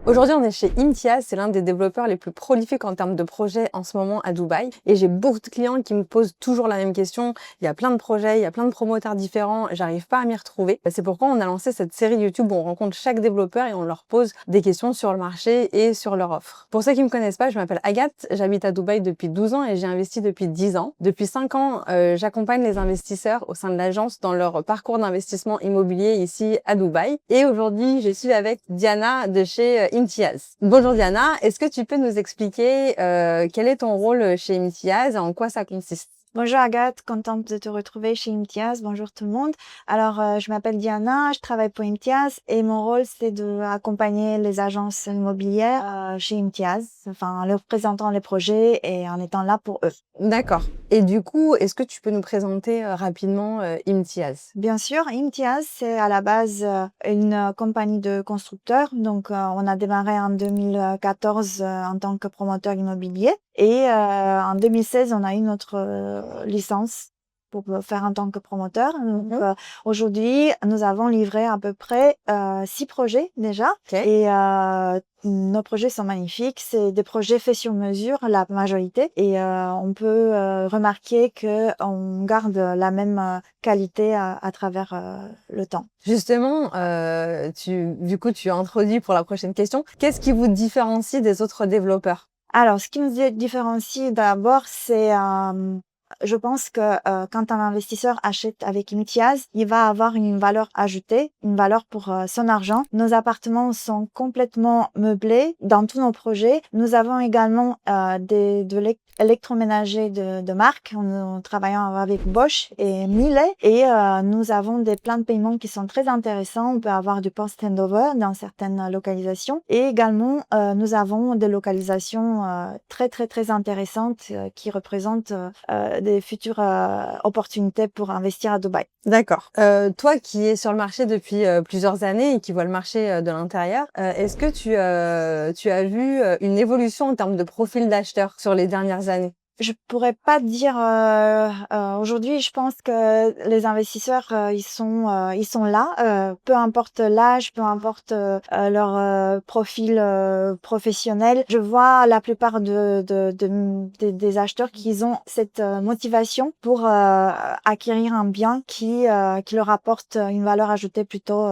Aujourd'hui, on est chez Imtiaz, c'est l'un des développeurs les plus prolifiques en termes de projets en ce moment à Dubaï. Et j'ai beaucoup de clients qui me posent toujours la même question. Il y a plein de projets, il y a plein de promoteurs différents, j'arrive pas à m'y retrouver. C'est pourquoi on a lancé cette série YouTube où on rencontre chaque développeur et on leur pose des questions sur le marché et sur leur offre. Pour ceux qui me connaissent pas, je m'appelle Agathe, j'habite à Dubaï depuis 12 ans et j'ai investi depuis 10 ans. Depuis 5 ans, j'accompagne les investisseurs au sein de l'agence dans leur parcours d'investissement immobilier ici à Dubaï. Et aujourd'hui, je suis avec Diana de chez Imtiaz. Bonjour Diana, est-ce que tu peux nous expliquer quel est ton rôle chez Imtiaz et en quoi ça consiste? Bonjour Agathe, contente de te retrouver chez Imtiaz. Bonjour tout le monde. Alors, je m'appelle Diana, je travaille pour Imtiaz et mon rôle c'est d'accompagner les agences immobilières chez Imtiaz, enfin leur présentant les projets et en étant là pour eux. D'accord. Et du coup, est-ce que tu peux nous présenter rapidement Imtiaz? Bien sûr, Imtiaz c'est à la base une compagnie de constructeurs. Donc, on a démarré en 2014 en tant que promoteur immobilier et en 2016 on a eu notre licence pour faire en tant que promoteur. Donc, aujourd'hui, nous avons livré à peu près 6 projets déjà. Ok. Et nos projets sont magnifiques. C'est des projets faits sur mesure, la majorité. Et on peut remarquer que on garde la même qualité à travers le temps. Justement, tu as introduit pour la prochaine question. Qu'est-ce qui vous différencie des autres développeurs? Alors, ce qui nous différencie d'abord, c'est je pense que quand un investisseur achète avec Imtiaz, il va avoir une valeur ajoutée, une valeur pour son argent. Nos appartements sont complètement meublés dans tous nos projets. Nous avons également électroménagers de marque. Nous travaillons avec Bosch et Miele et nous avons des plans de paiement qui sont très intéressants. On peut avoir du post-handover dans certaines localisations et également nous avons des localisations très intéressantes qui représentent des futures opportunités pour investir à Dubaï. D'accord. Toi qui es sur le marché depuis plusieurs années et qui vois le marché de l'intérieur, est-ce que tu as vu une évolution en termes de profil d'acheteur sur les dernières années? Je pourrais pas dire aujourd'hui. Je pense que les investisseurs ils sont là, peu importe l'âge, peu importe leur profil professionnel. Je vois la plupart des acheteurs qui ont cette motivation pour acquérir un bien qui leur apporte une valeur ajoutée plutôt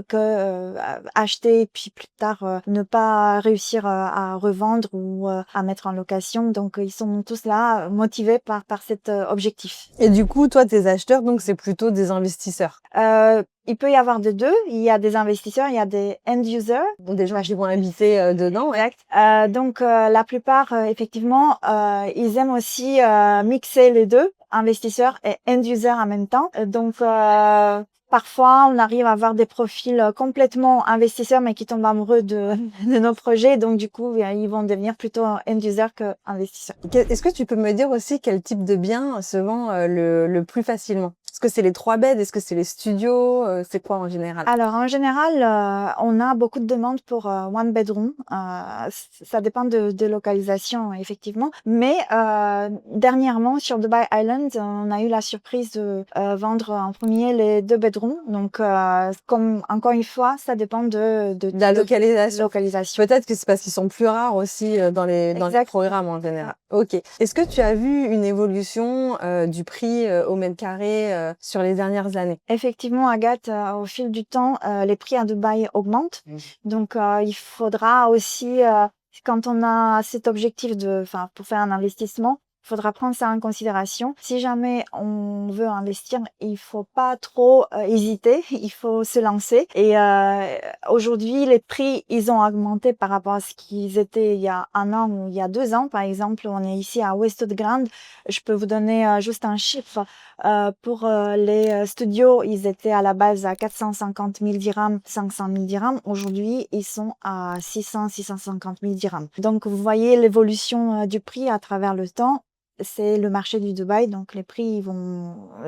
que acheter et puis plus tard ne pas réussir à revendre ou à mettre en location. Donc ils sont tous là motivés par cet objectif. Et du coup, toi, tes acheteurs, donc c'est plutôt des investisseurs. Il peut y avoir de deux. Il y a des investisseurs, il y a des end users. Donc des gens qui vont habiter dedans. Ouais. Exact. Donc la plupart, effectivement, ils aiment aussi mixer les deux, investisseurs et end users en même temps. Donc parfois, on arrive à avoir des profils complètement investisseurs, mais qui tombent amoureux de nos projets. Donc, du coup, ils vont devenir plutôt end-users que investisseurs. Est-ce que tu peux me dire aussi quel type de bien se vend le plus facilement? Est-ce que c'est les 3 beds? Est-ce que c'est les studios? C'est quoi en général? Alors, en général, on a beaucoup de demandes pour one bedroom. Ça dépend de localisation, effectivement. Mais dernièrement, sur Dubai Island, on a eu la surprise de vendre en premier les 2 bedrooms. Donc, comme encore une fois, ça dépend de la localisation. localisation. Peut-être que c'est parce qu'ils sont plus rares aussi dans les programmes en général. Ok. Est-ce que tu as vu une évolution du prix au mètre carré sur les dernières années? Effectivement, Agathe, au fil du temps, les prix à Dubaï augmentent. Donc, il faudra aussi, quand on a cet objectif pour faire un investissement, il faudra prendre ça en considération. Si jamais on veut investir, il faut pas trop hésiter, il faut se lancer. Et aujourd'hui, les prix, ils ont augmenté par rapport à ce qu'ils étaient il y a 1 an ou il y a 2 ans. Par exemple, on est ici à Westwood Grand. Je peux vous donner juste un chiffre. Pour les studios, ils étaient à la base à 450 000 dirhams, 500 000 dirhams. Aujourd'hui, ils sont à 650 000 dirhams. Donc, vous voyez l'évolution du prix à travers le temps. C'est le marché du Dubaï, donc les prix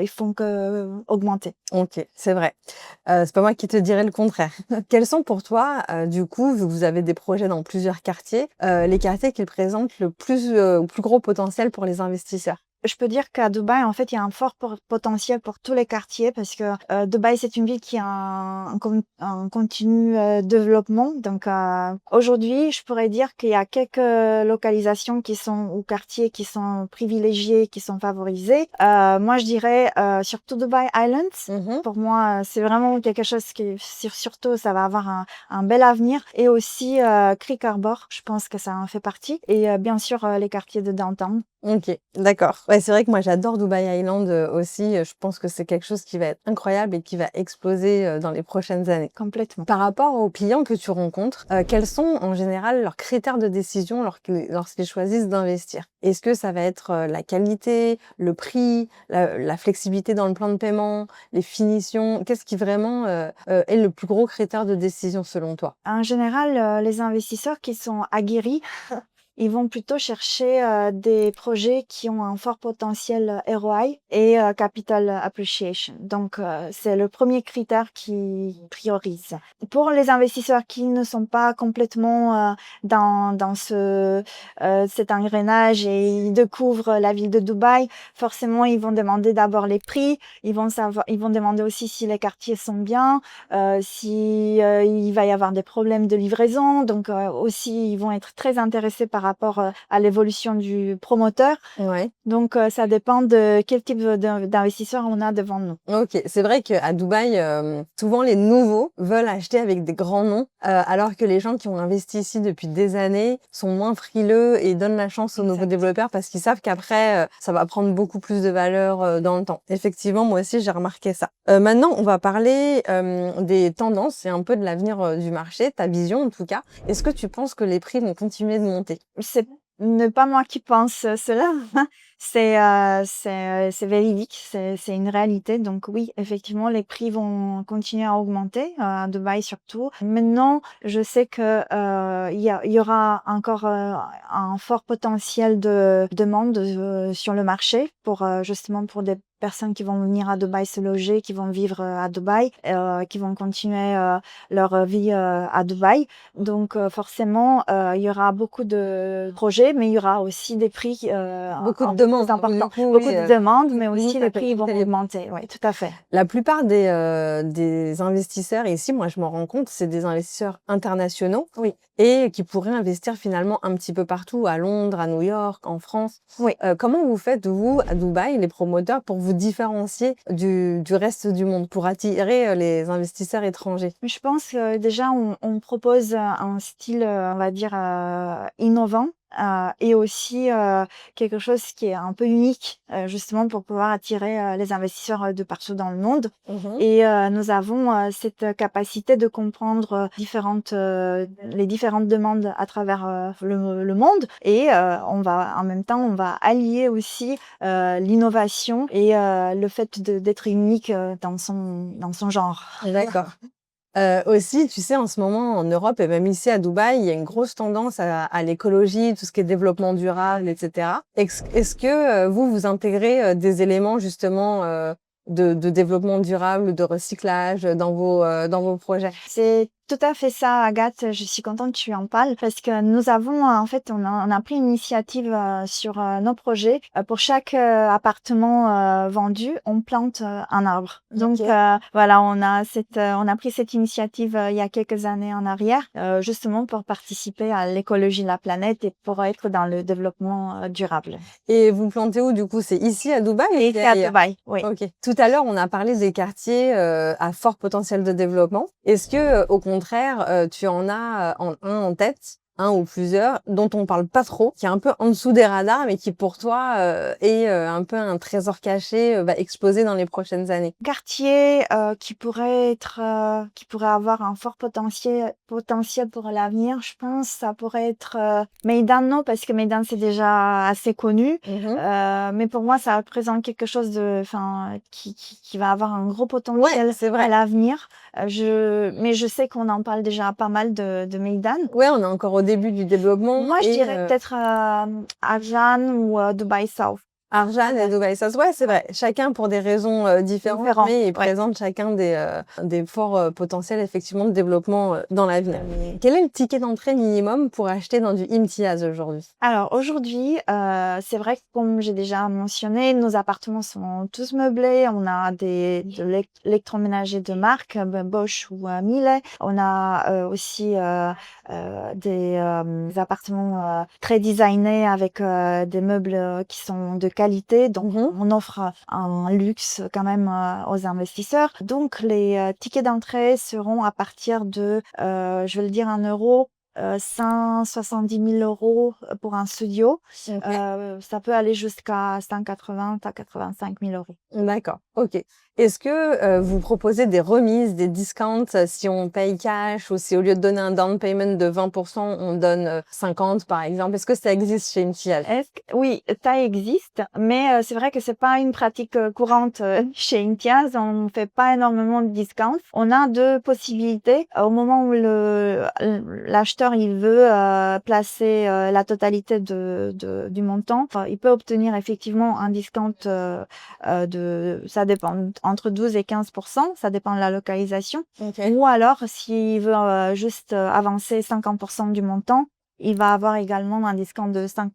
ils font que augmenter. Ok, c'est vrai. C'est pas moi qui te dirais le contraire. Quels sont pour toi, du coup, vu que vous avez des projets dans plusieurs quartiers, les quartiers qui présentent le plus gros potentiel pour les investisseurs? Je peux dire qu'à Dubaï, en fait, il y a un fort potentiel pour tous les quartiers parce que Dubaï, c'est une ville qui a un continu développement. Donc, aujourd'hui, je pourrais dire qu'il y a quelques localisations ou quartiers qui sont privilégiés, qui sont favorisés. Moi, je dirais surtout Dubai Islands. Pour moi, c'est vraiment quelque chose qui, surtout, ça va avoir un bel avenir. Et aussi Creek Harbor, je pense que ça en fait partie. Et bien sûr, les quartiers de downtown. Ok, d'accord. Ouais, c'est vrai que moi j'adore Dubai Island aussi. Je pense que c'est quelque chose qui va être incroyable et qui va exploser dans les prochaines années. Complètement. Par rapport aux clients que tu rencontres, quels sont en général leurs critères de décision lorsqu'ils choisissent d'investir? Est-ce que ça va être la qualité, le prix, la flexibilité dans le plan de paiement, les finitions? Qu'est-ce qui vraiment est le plus gros critère de décision selon toi? En général, les investisseurs qui sont aguerris, ils vont plutôt chercher des projets qui ont un fort potentiel ROI et capital appreciation. Donc, c'est le premier critère qu'ils priorisent. Pour les investisseurs qui ne sont pas complètement dans cet engrenage et ils découvrent la ville de Dubaï, forcément, ils vont demander d'abord les prix. Ils vont demander aussi si les quartiers sont bien, si il va y avoir des problèmes de livraison. Donc, aussi, ils vont être très intéressés par rapport à l'évolution du promoteur. Ouais. Donc, ça dépend de quel type d'investisseur on a devant nous. Ok, c'est vrai qu'à Dubaï, souvent les nouveaux veulent acheter avec des grands noms, alors que les gens qui ont investi ici depuis des années sont moins frileux et donnent la chance aux nouveaux développeurs parce qu'ils savent qu'après, ça va prendre beaucoup plus de valeur dans le temps. Effectivement, moi aussi, j'ai remarqué ça. Maintenant, on va parler des tendances et un peu de l'avenir du marché, ta vision en tout cas. Est-ce que tu penses que les prix vont continuer de monter? C'est pas moi qui pense cela. C'est véridique, c'est une réalité. Donc oui, effectivement, les prix vont continuer à augmenter, à Dubaï surtout. Maintenant, je sais que il y aura encore un fort potentiel de demande sur le marché pour justement pour des personnes qui vont venir à Dubaï se loger, qui vont vivre à Dubaï, qui vont continuer leur vie à Dubaï. Donc forcément, il y aura beaucoup de projets, mais il y aura aussi des prix Beaucoup de demandes, importants. du coup, Beaucoup oui, de demandes, mais du coup, aussi ça les fait prix vont monter les prix. augmenter. Oui, tout à fait. La plupart des investisseurs ici, moi je m'en rends compte, c'est des investisseurs internationaux Oui. et qui pourraient investir finalement un petit peu partout, à Londres, à New York, en France. Oui. Comment vous faites, vous, à Dubaï, les promoteurs, pour vous différencier du reste du monde, pour attirer les investisseurs étrangers? Je pense que déjà, on propose un style, on va dire, innovant. Et aussi quelque chose qui est un peu unique, justement pour pouvoir attirer les investisseurs de partout dans le monde. Et nous avons cette capacité de comprendre les différentes demandes à travers le monde. Et en même temps, on va allier aussi l'innovation et le fait d'être unique dans son genre. D'accord. Aussi, tu sais, en ce moment, en Europe et même ici à Dubaï, il y a une grosse tendance à l'écologie, tout ce qui est développement durable, etc. Est-ce que vous intégrez des éléments justement de développement durable, de recyclage dans vos projets? C'est tout à fait ça, Agathe. Je suis contente que tu en parles parce que nous avons, en fait, on a pris une initiative sur nos projets. Pour chaque appartement vendu, on plante un arbre. Donc voilà, on a pris cette initiative il y a quelques années en arrière, justement pour participer à l'écologie de la planète et pour être dans le développement durable. Et vous plantez où du coup? C'est ici à Dubaï ou Et c'est c'est à ailleurs? Dubaï, oui. Ok. Tout à l'heure, on a parlé des quartiers à fort potentiel de développement. Est-ce que, au contraire, tu en as un en tête, un ou plusieurs, dont on parle pas trop, qui est un peu en dessous des radars, mais qui pour toi est un peu un trésor caché, va exploser dans les prochaines années? Quartier qui pourrait avoir un fort potentiel pour l'avenir, je pense, ça pourrait être Meydan, non, parce que Meydan c'est déjà assez connu, mais pour moi ça représente quelque chose qui va avoir un gros potentiel c'est vrai. à l'avenir. Mais je sais qu'on en parle déjà pas mal de Meydan. Ouais, on est encore au début du développement. Moi, je dirais peut-être Ajman ou Dubai South. Arjan et Dubaï, ça se voit, c'est vrai. Chacun pour des raisons différentes, Différents, mais ils ouais. présentent chacun des forts potentiels effectivement de développement dans l'avenir. Quel est le ticket d'entrée minimum pour acheter dans du Imtiaz aujourd'hui? Alors aujourd'hui, c'est vrai que comme j'ai déjà mentionné, nos appartements sont tous meublés. On a de l'électroménager de marque, Bosch ou Miele. On a aussi des appartements très designés avec des meubles qui sont de qualité. Donc on offre un luxe quand même aux investisseurs. Donc les tickets d'entrée seront à partir de, je vais le dire en euros, 170 000 € pour un studio. Ça peut aller jusqu'à 180 à 85 000 €. D'accord, ok. Est-ce que vous proposez des remises, des discounts si on paye cash ou si au lieu de donner un down payment de 20%, on donne 50 par exemple? Est-ce que ça existe chez Imtiaz? Oui, ça existe, mais c'est vrai que c'est pas une pratique courante chez Imtiaz. On fait pas énormément de discounts. On a deux possibilités. Au moment où l'acheteur il veut placer la totalité du montant, il peut obtenir effectivement un discount ça dépend, entre 12 et 15%, ça dépend de la localisation. Ou alors, s'il veut juste avancer 50% du montant, il va avoir également un discount de 5%.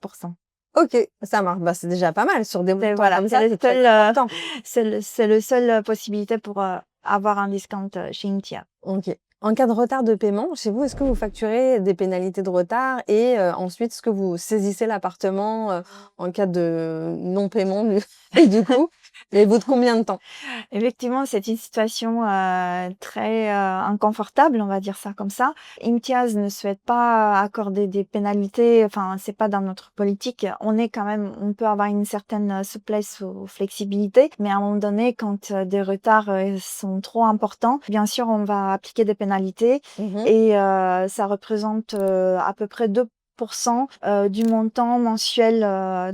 Ok, ça marche. Bah, c'est déjà pas mal sur des montants Voilà, comme ça. c'est le seul possibilité pour avoir un discount chez Imtia. Ok. En cas de retard de paiement, chez vous, est-ce que vous facturez des pénalités de retard et ensuite, est-ce que vous saisissez l'appartement en cas de non-paiement et du coup, et au bout de combien de temps? Effectivement, c'est une situation très inconfortable, on va dire ça comme ça. Imtiaz ne souhaite pas accorder des pénalités, enfin, c'est pas dans notre politique. On peut avoir une certaine souplesse ou flexibilité, mais à un moment donné, quand des retards sont trop importants, bien sûr, on va appliquer des pénalités et ça représente à peu près 2% du montant mensuel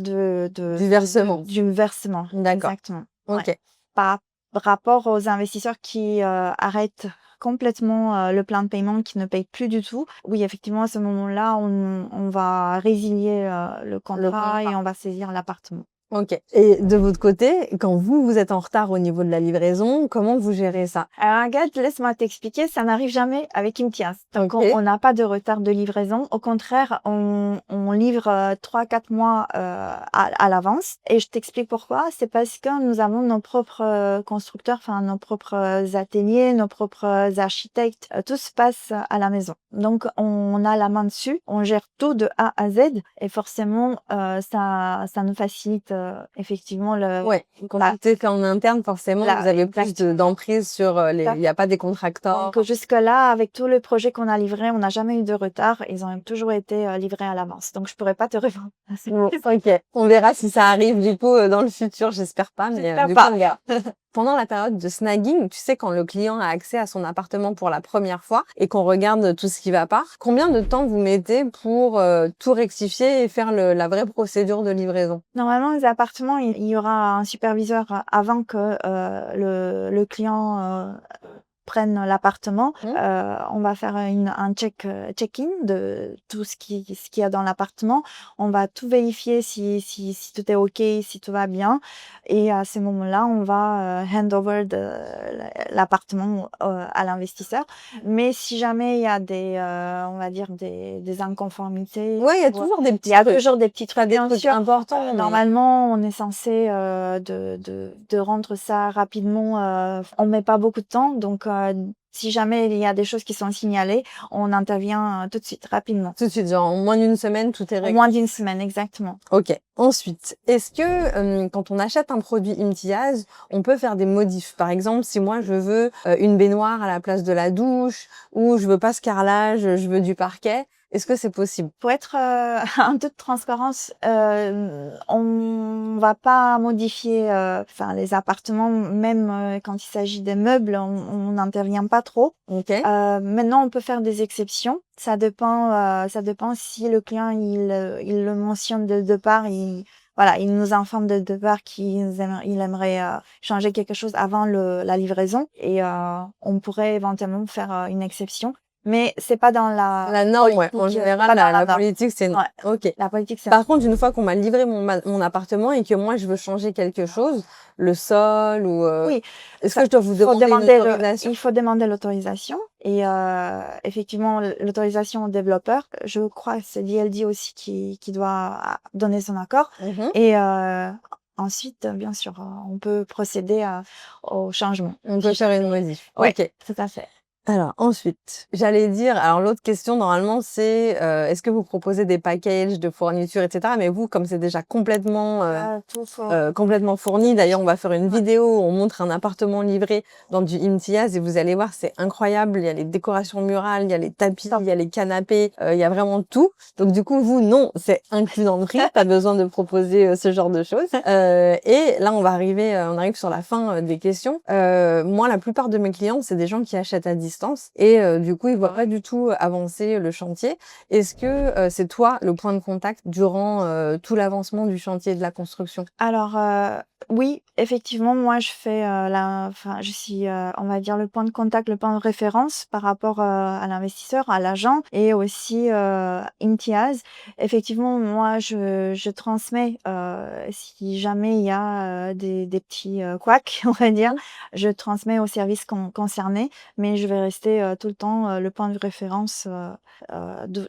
Du versement. du versement. D'accord. Exactement. Ok. Ouais. Par rapport aux investisseurs qui arrêtent complètement le plan de paiement, qui ne payent plus du tout. Oui, effectivement, à ce moment-là, on va résilier le contrat et on va saisir l'appartement. Ok. Et de votre côté, quand vous êtes en retard au niveau de la livraison, comment vous gérez ça? Alors, Agathe, laisse-moi t'expliquer, ça n'arrive jamais avec Imtiaz. Donc, Ok. on n'a pas de retard de livraison. Au contraire, on livre 3-4 mois à l'avance. Et je t'explique pourquoi. C'est parce que nous avons nos propres constructeurs, enfin nos propres ateliers, nos propres architectes. Tout se passe à la maison. Donc, on a la main dessus. On gère tout de A à Z. Et forcément, ça nous facilite effectivement Ouais, quand tout est fait en interne, forcément, vous avez plus d'emprise sur il n'y a pas des contracteurs. Donc jusque-là, avec tous les projets qu'on a livrés, on n'a jamais eu de retard. Ils ont toujours été livrés à l'avance. Donc je pourrais pas te répondre. Ok, on verra si ça arrive du coup dans le futur. J'espère pas, mais du coup on verra. Pendant la période de snagging, tu sais, quand le client a accès à son appartement pour la première fois et qu'on regarde tout ce qui va pas, combien de temps vous mettez pour tout rectifier et faire la vraie procédure de livraison? Normalement, les appartements, il y aura un superviseur avant que le client prenne l'appartement. On va faire un check-in de tout ce qu'il y a dans l'appartement. On va tout vérifier si tout est OK, si tout va bien. Et à ce moment-là, on va hand over l'appartement à l'investisseur. Mais si jamais il y a on va dire des inconformités. Ouais, il y a toujours des petits Il y a toujours des petits trucs, bien sûr, importants. Normalement, on est censé de rendre ça rapidement. On met pas beaucoup de temps, donc si jamais il y a des choses qui sont signalées, on intervient tout de suite, rapidement. Tout de suite, genre en moins d'une semaine, tout est réglé. En moins d'une semaine, exactement. Ok. Ensuite, est-ce que quand on achète un produit Imtiaz, on peut faire des modifs? Par exemple, si moi je veux une baignoire à la place de la douche, ou je veux pas ce carrelage, je veux du parquet, est-ce que c'est possible? Pour être en toute transparence, on va pas modifier les appartements, même quand il s'agit des meubles, on n'intervient pas trop. Ok. Maintenant, on peut faire des exceptions. Ça dépend si le client il le mentionne de départ. Il nous informe de départ qu'il aimerait changer quelque chose avant la livraison et on pourrait éventuellement faire une exception. mais c'est pas dans la La norme, ouais. En politique, général, pas dans la la norme. politique, c'est non. Ouais, OK. la politique, c'est Par contre, une fois qu'on m'a livré mon appartement et que moi, je veux changer quelque chose, le sol ou oui, est-ce ça que je dois vous il faut demander une demander autorisation? il faut demander l'autorisation et effectivement l'autorisation au développeur. Je crois que c'est DLD aussi qui doit donner son accord Mmh. et ensuite, bien sûr, on peut procéder au changement. On peut faire une modif. Ouais, OK. tout à fait. Alors ensuite, j'allais dire alors l'autre question normalement c'est, est-ce que vous proposez des packages de fournitures et cetera? Mais vous, comme c'est déjà complètement, Tout faut complètement fourni. D'ailleurs, on va faire une ouais, vidéo où on montre un appartement livré dans du IMTIAS et vous allez voir, c'est incroyable. Il y a les décorations murales, il y a les tapis, top. il y a les canapés, il y a vraiment tout. Donc du coup, vous, non, c'est inclus dans le prix, pas besoin de proposer, ce genre de choses. Et là, on arrive sur la fin, des questions. Moi, la plupart de mes clients, c'est des gens qui achètent à distance et du coup, ils voient pas du tout avancer le chantier. Est-ce que, c'est toi le point de contact durant, tout l'avancement du chantier de la construction? Alors, oui, effectivement, moi, je fais, je suis, on va dire le point de contact, le point de référence par rapport, à l'investisseur, à l'agent et aussi, Imtiaz. Effectivement, moi, je transmets, si jamais il y a, des petits, couacs, on va dire, Mmh. je transmets aux services concernés, mais je vais rester, tout le temps, le point de référence,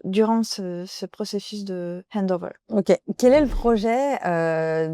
durant ce processus de handover. OK. Quel est le projet,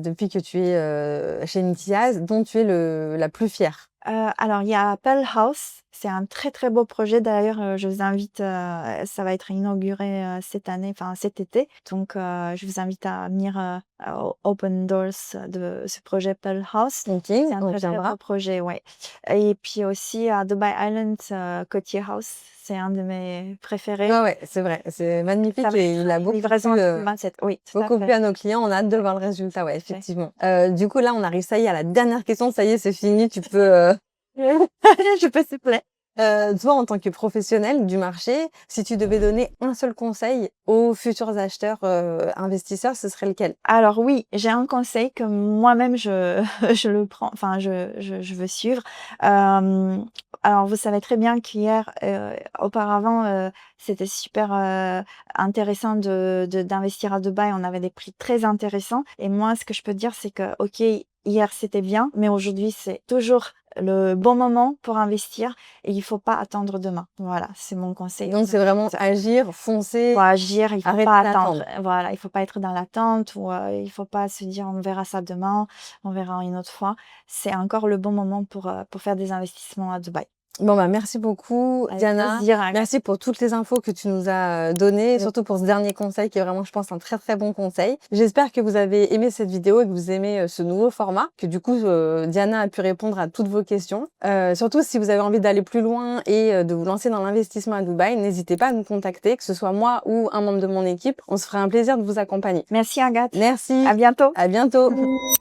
depuis que tu es, chez Imtiaz, dont tu es la plus fière? Alors il y a Pell House, c'est un très, très beau projet d'ailleurs, je vous invite, ça va être inauguré, cette année, enfin cet été. Donc je vous invite à venir, au Open Doors de ce projet Pell House. OK, C'est un on très, très beau reviendra. projet, ouais. Et puis aussi à Dubai Island, Cotier House, c'est un de mes préférés. Ouais, ouais, c'est vrai, c'est Ça magnifique va et il a être une livraison en 2027. Oui, tout à beaucoup plu fait, à nos clients. On a hâte de voir le résultat, ouais, tout à fait. effectivement. Du coup, là, on arrive, ça y est, à la dernière question. Ça y est, c'est fini. Tu peux, Je peux s'il vous plaît. toi, en tant que professionnel du marché, si tu devais donner un seul conseil aux futurs acheteurs, investisseurs, ce serait lequel? Alors oui, j'ai un conseil que moi-même je je le prends, enfin je veux suivre. Alors vous savez très bien qu'hier, auparavant, c'était super, intéressant d'investir à Dubaï. On avait des prix très intéressants et moi ce que je peux dire c'est que OK, hier c'était bien, mais aujourd'hui c'est toujours le bon moment pour investir et il faut pas attendre demain. Voilà, c'est mon conseil aux Donc c'est vraiment investisseurs. agir, Faut foncer, agir, il faut arrêter pas attendre. d'attendre. Voilà, il faut pas être dans l'attente ou, il faut pas se dire: «On verra ça demain, on verra une autre fois». C'est encore le bon moment pour faire des investissements à Dubaï. Bon, bah, merci beaucoup, Avec Diana. plaisir, hein. Merci pour toutes les infos que tu nous as, données, surtout pour ce dernier conseil qui est vraiment, je pense, un très, très bon conseil. J'espère que vous avez aimé cette vidéo et que vous aimez, ce nouveau format, que du coup, Diana a pu répondre à toutes vos questions. Surtout si vous avez envie d'aller plus loin et de vous lancer dans l'investissement à Dubaï, n'hésitez pas à nous contacter, que ce soit moi ou un membre de mon équipe. On se fera un plaisir de vous accompagner. Merci Agathe. Merci, À bientôt. à bientôt.